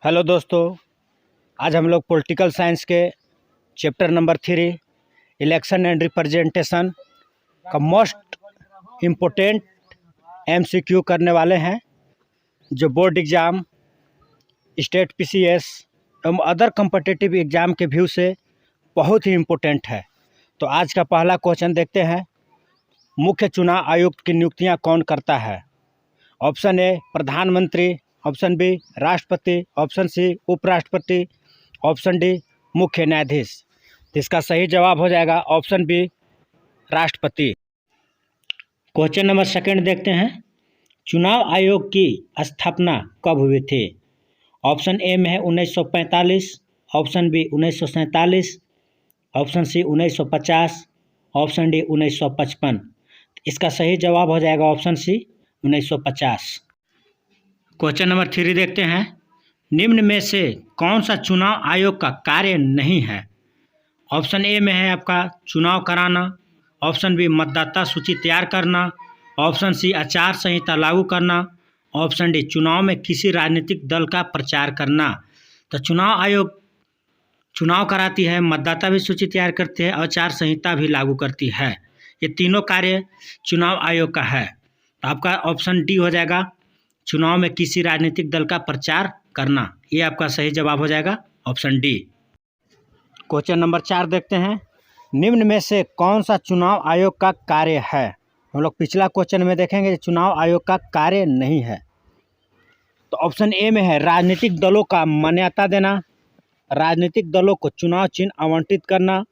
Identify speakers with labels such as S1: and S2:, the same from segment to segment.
S1: Hello दोस्तों, आज हम लोग पॉलिटिकल साइंस के chapter number 3 election and representation का मोस्ट इम्पोर्टेंट एमसीक्यू करने वाले हैं, जो बोर्ड एग्ज़ाम, स्टेट पीसीएस एवं अदर कॉम्पिटिटिव एग्ज़ाम के व्यू से बहुत ही इम्पोर्टेंट है। तो आज का पहला क्वेश्चन देखते हैं। मुख्य चुनाव आयुक्त की नियुक्तियां कौन करता है? ऑप्शन ए प्रधानमंत्री, ऑप्शन बी राष्ट्रपति, ऑप्शन सी उपराष्ट्रपति, ऑप्शन डी मुख्य न्यायाधीश। तो इसका सही जवाब हो जाएगा ऑप्शन बी राष्ट्रपति। क्वेश्चन नंबर सेकंड देखते हैं। चुनाव आयोग की स्थापना कब हुई थी? ऑप्शन ए में है 1945, option B 1947, option C 1950, option D 1955। इसका सही जवाब हो जाएगा ऑप्शन सी 1950। क्वेश्चन नंबर 3 देखते हैं। निम्न में से कौन सा चुनाव आयोग का कार्य नहीं है? ऑप्शन ए में है आपका चुनाव कराना, ऑप्शन बी मतदाता सूची तैयार करना, ऑप्शन सी आचार संहिता लागू करना, ऑप्शन डी चुनाव में किसी राजनीतिक दल का प्रचार करना। तो चुनाव आयोग चुनाव कराती है, मतदाता भी सूची तैयार करती है, आचार संहिता भी लागू करती है। ये तीनों कार्य चुनाव आयोग का है। तो आपका ऑप्शन डी हो जाएगा, चुनाव में किसी राजनीतिक दल का प्रचार करना। ये आपका सही जवाब हो जाएगा ऑप्शन डी। क्वेश्चन नंबर 4 देखते हैं। निम्न में से कौन सा चुनाव आयोग का कार्य है? हम लोग पिछला क्वेश्चन में देखेंगे चुनाव आयोग का कार्य नहीं है। तो ऑप्शन ए में है राजनीतिक दलों का मान्यता देना, राजनीतिक दलों को चुनाव चिन्ह आवंटित करना,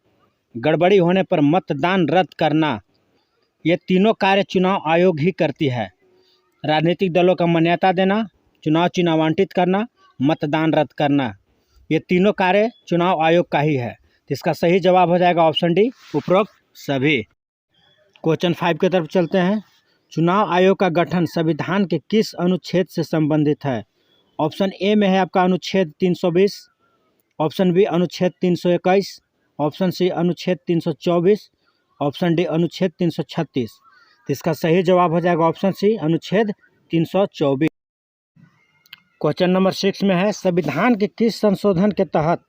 S1: गड़बड़ी होने पर मतदान रद्द करना। ये तीनों कार्य चुनाव आयोग ही करती है। राजनीतिक दलों का मान्यता देना, चुनाव चिन्ह आवंटित करना, मतदान रद्द करना, ये तीनों कार्य चुनाव आयोग का ही है। तो इसका सही जवाब हो जाएगा ऑप्शन डी उपरोक्त सभी। क्वेश्चन 5 की तरफ चलते हैं। चुनाव आयोग का गठन संविधान के किस अनुच्छेद से संबंधित है? ऑप्शन ए में है आपका अनुच्छेद 320, ऑप्शन बी अनुच्छेद 321, ऑप्शन सी अनुच्छेद 324, ऑप्शन डी अनुच्छेद 336। तो इसका सही जवाब हो जाएगा ऑप्शन सी अनुच्छेद 324। क्वेश्चन नंबर 6 में है संविधान के किस संशोधन के तहत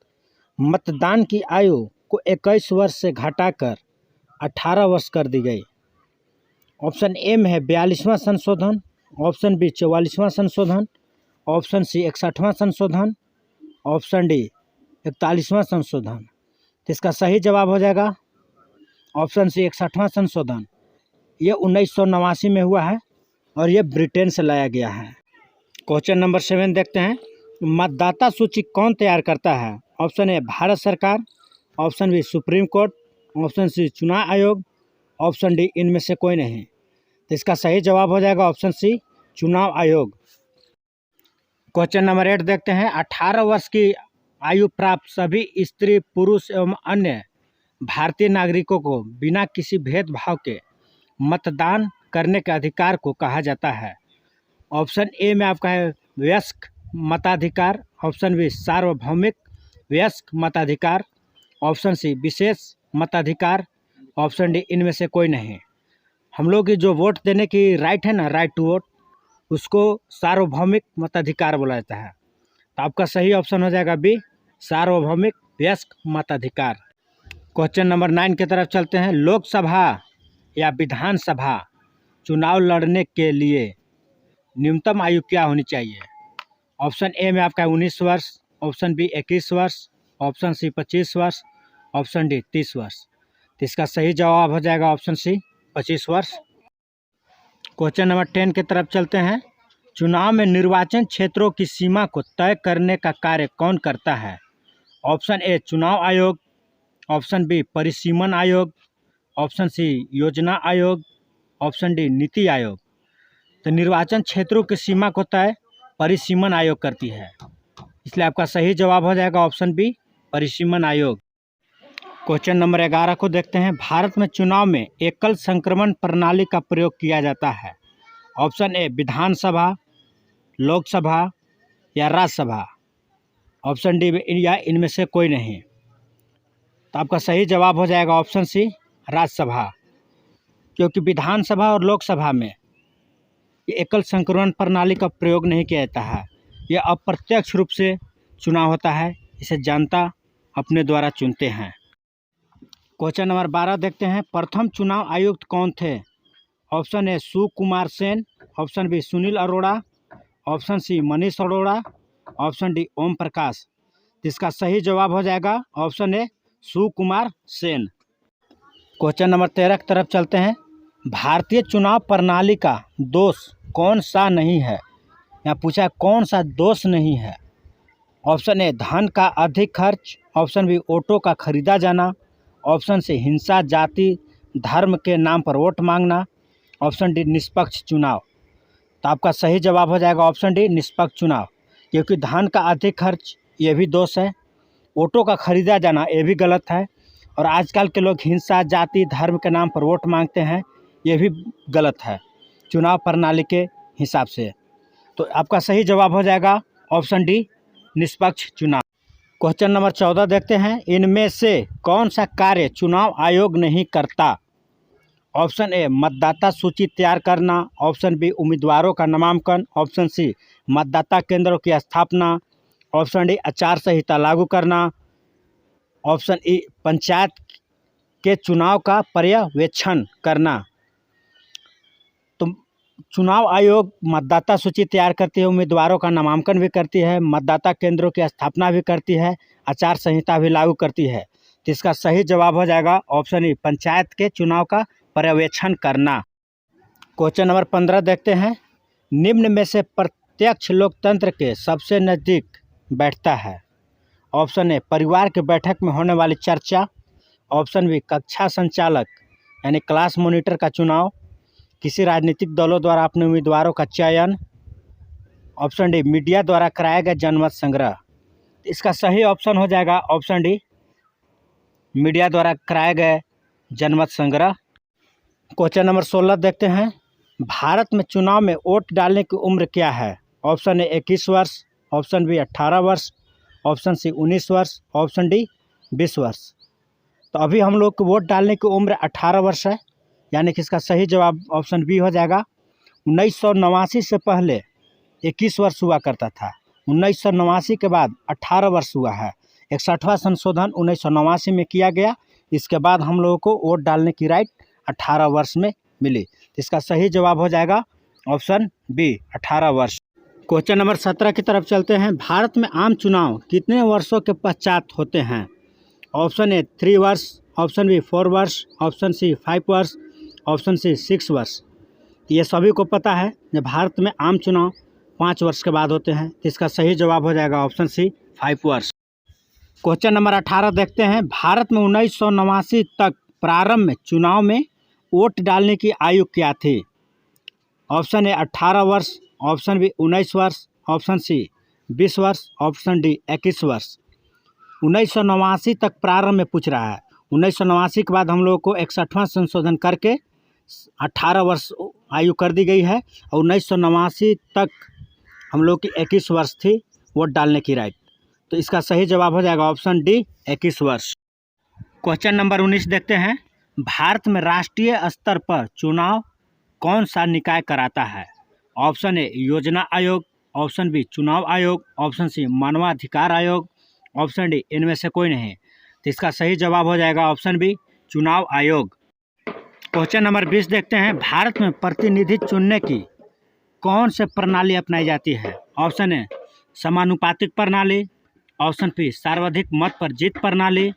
S1: मतदान की आयु को 21 वर्ष से घटाकर 18 वर्ष कर दी गई? ऑप्शन ए में है 42वां संशोधन, ऑप्शन बी 44वां संशोधन, ऑप्शन सी 61वां संशोधन, ऑप्शन डी 41वां संशोधन। तो इसका सही जवाब हो जाएगा ऑप्शन सी 61वां संशोधन। ये 1989 में हुआ है और ये ब्रिटेन से लाया गया है। क्वेश्चन नंबर 7 देखते हैं। मतदाता सूची कौन तैयार करता है? ऑप्शन ए भारत सरकार, option B supreme court, option C चुनाव आयोग, ऑप्शन डी इनमें से कोई नहीं। तो इसका सही जवाब हो जाएगा ऑप्शन सी चुनाव आयोग। क्वेश्चन नंबर 8 देखते हैं। 18 वर्ष की आयु प्राप्त सभी स्त्री, पुरुष एवं अन्य भारतीय नागरिकों को बिना किसी भेदभाव के मतदान करने के अधिकार को कहा जाता है? ऑप्शन ए में आपका है वयस्क मताधिकार, ऑप्शन बी सार्वभौमिक वयस्क मताधिकार, ऑप्शन सी विशेष मताधिकार, ऑप्शन डी इनमें से कोई नहीं। हम लोग की जो वोट देने की राइट है ना, राइट टू वोट, उसको सार्वभौमिक मताधिकार बोला जाता है। तो आपका सही ऑप्शन हो जाएगा बी सार्वभौमिक वयस्क मताधिकार। क्वेश्चन नंबर 9 की तरफ चलते हैं। लोकसभा या विधानसभा चुनाव लड़ने के लिए न्यूनतम आयु क्या होनी चाहिए? ऑप्शन ए में आपका 19 वर्ष, ऑप्शन बी 21 वर्ष, ऑप्शन सी 25 वर्ष, ऑप्शन डी 30 वर्ष। तो इसका सही जवाब हो जाएगा ऑप्शन सी 25 वर्ष। क्वेश्चन नंबर 10 की तरफ चलते हैं। चुनाव में निर्वाचन क्षेत्रों की सीमा को तय करने का कार्य कौन करता है? ऑप्शन ए चुनाव आयोग, ऑप्शन बी परिसीमन आयोग, ऑप्शन सी योजना आयोग, ऑप्शन डी नीति आयोग। तो निर्वाचन क्षेत्रों की सीमा को तय परिसीमन आयोग करती है, इसलिए आपका सही जवाब हो जाएगा ऑप्शन बी परिसीमन आयोग। क्वेश्चन नंबर 11 को देखते हैं। भारत में चुनाव में एकल संक्रमण प्रणाली का प्रयोग किया जाता है? ऑप्शन ए विधानसभा, लोकसभा या राज्यसभा, ऑप्शन डी या इनमें से कोई नहीं। तो आपका सही जवाब हो जाएगा ऑप्शन सी राज्यसभा, क्योंकि विधानसभा और लोकसभा में ये एकल संक्रमण प्रणाली का प्रयोग नहीं किया जाता है। यह अप्रत्यक्ष रूप से चुनाव होता है, इसे जनता अपने द्वारा चुनते हैं। क्वेश्चन नंबर 12 देखते हैं, प्रथम चुनाव आयुक्त कौन थे? Option A Sukumar Sen, option B Sunil Arora, option C Manish Arora, option D Om Prakash. इसका सही जवाब हो जाएगा option A Sukumar Sen. Question number 13 की तरफ चलते हैं, भारतीय चुनाव प्रणाली का दोष कौन सा नहीं है? यहाँ पूछा है कौन सा दोष नहीं है। ऑप्शन ए धन का अधिक खर्च, ऑप्शन बी वोटों का खरीदा जाना, ऑप्शन सी हिंसा, जाति धर्म के नाम पर वोट मांगना, ऑप्शन डी निष्पक्ष चुनाव। तो आपका सही जवाब हो जाएगा ऑप्शन डी निष्पक्ष चुनाव, क्योंकि धन का अधिक खर्च ये भी दोष है, वोटों का खरीदा जाना ये भी गलत है, और आजकल के लोग हिंसा, जाति धर्म के नाम पर वोट मांगते हैं, ये भी गलत है चुनाव प्रणाली के हिसाब से। तो आपका सही जवाब हो जाएगा ऑप्शन डी निष्पक्ष चुनाव। क्वेश्चन नंबर 14 देखते हैं, इनमें से कौन सा कार्य चुनाव आयोग नहीं करता? ऑप्शन ए मतदाता सूची तैयार करना, ऑप्शन बी उम्मीदवारों का नामांकन, ऑप्शन सी मतदाता केंद्रों की स्थापना, ऑप्शन डी आचार संहिता लागू करना, ऑप्शन ई पंचायत के चुनाव का पर्यवेक्षण करना। तो चुनाव आयोग मतदाता सूची तैयार करती है, उम्मीदवारों का नामांकन भी करती है, मतदाता केंद्रों की स्थापना भी करती है, आचार संहिता भी लागू करती है। तो इसका सही जवाब हो जाएगा ऑप्शन ई पंचायत के चुनाव का पर्यवेक्षण करना। क्वेश्चन नंबर 15 देखते हैं, निम्न में से प्रत्यक्ष लोकतंत्र के सबसे नज़दीक बैठता है? ऑप्शन ए परिवार की बैठक में होने वाली चर्चा, ऑप्शन बी कक्षा संचालक यानी क्लास मॉनिटर का चुनाव, किसी राजनीतिक दलों द्वारा अपने उम्मीदवारों का चयन, ऑप्शन डी मीडिया द्वारा कराया गया जनमत संग्रह। इसका सही ऑप्शन हो जाएगा ऑप्शन डी मीडिया द्वारा कराया गया जनमत संग्रह। क्वेश्चन नंबर 16 देखते हैं, भारत में चुनाव में वोट डालने की उम्र क्या है? ऑप्शन ए 21 वर्ष, ऑप्शन बी 18 वर्ष, ऑप्शन सी 19 वर्ष, ऑप्शन डी 20 वर्ष। तो अभी हम लोग को वोट डालने की उम्र 18 वर्ष है, यानी कि इसका सही जवाब ऑप्शन बी हो जाएगा। 1989 से पहले 21 वर्ष हुआ करता था, 1989 के बाद 18 वर्ष हुआ है। 61वां संशोधन 1989 में किया गया, इसके बाद हम लोगों को वोट डालने की राइट 18 वर्ष में मिली। इसका सही जवाब हो जाएगा ऑप्शन बी 18 वर्ष। क्वेश्चन नंबर 17 की तरफ चलते हैं, भारत में आम चुनाव कितने वर्षों के पश्चात होते हैं? ऑप्शन ए 3 वर्ष, ऑप्शन बी 4 वर्ष, ऑप्शन सी 5 वर्ष, ऑप्शन सी 6 वर्ष। ये सभी को पता है कि भारत में आम चुनाव 5 वर्ष के बाद होते हैं। तो इसका सही जवाब हो जाएगा ऑप्शन सी 5 वर्ष। क्वेश्चन नंबर 18 देखते हैं, भारत में 1989 तक प्रारंभ में चुनाव में वोट डालने की आयु क्या थी? ऑप्शन ए 18 वर्ष, ऑप्शन बी 19 वर्ष, ऑप्शन सी 20 वर्ष, ऑप्शन डी 21 वर्ष। 1989 तक प्रारंभ में पूछ रहा है, 1989 के बाद हम लोग को 61वां संशोधन करके 18 वर्ष आयु कर दी गई है, और 1989 तक हम लोग की 21 वर्ष थी वोट डालने की राइट। तो इसका सही जवाब हो जाएगा ऑप्शन डी 21 वर्ष। क्वेश्चन नंबर 19 देखते हैं, भारत में राष्ट्रीय स्तर पर चुनाव कौन सा निकाय कराता है? ऑप्शन ए योजना आयोग, ऑप्शन बी चुनाव आयोग, ऑप्शन सी मानवाधिकार आयोग, ऑप्शन डी इनमें से कोई नहीं। तो इसका सही जवाब हो जाएगा ऑप्शन बी चुनाव आयोग। क्वेश्चन नंबर 20 देखते हैं, भारत में प्रतिनिधि चुनने की कौन से प्रणाली अपनाई जाती है? ऑप्शन ए समानुपातिक प्रणाली, ऑप्शन बी सर्वाधिक मत पर जीत प्रणाली,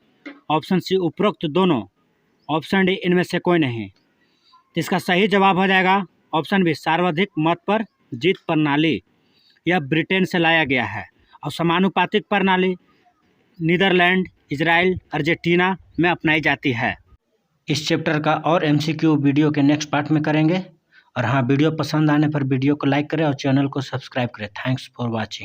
S1: ऑप्शन सी उपरोक्त दोनों, ऑप्शन डी इनमें से कोई नहीं। तो इसका सही जवाब हो जाएगा ऑप्शन बी सर्वाधिक मत पर जीत प्रणाली। यह ब्रिटेन से लाया गया है, और समानुपातिक प्रणाली नीदरलैंड, इजराइल, अर्जेंटीना में अपनाई जाती है। इस चैप्टर का और MCQ वीडियो के नेक्स्ट पार्ट में करेंगे। और हाँ, वीडियो पसंद आने पर वीडियो को लाइक करें और चैनल को सब्सक्राइब करें। Thanks for watching.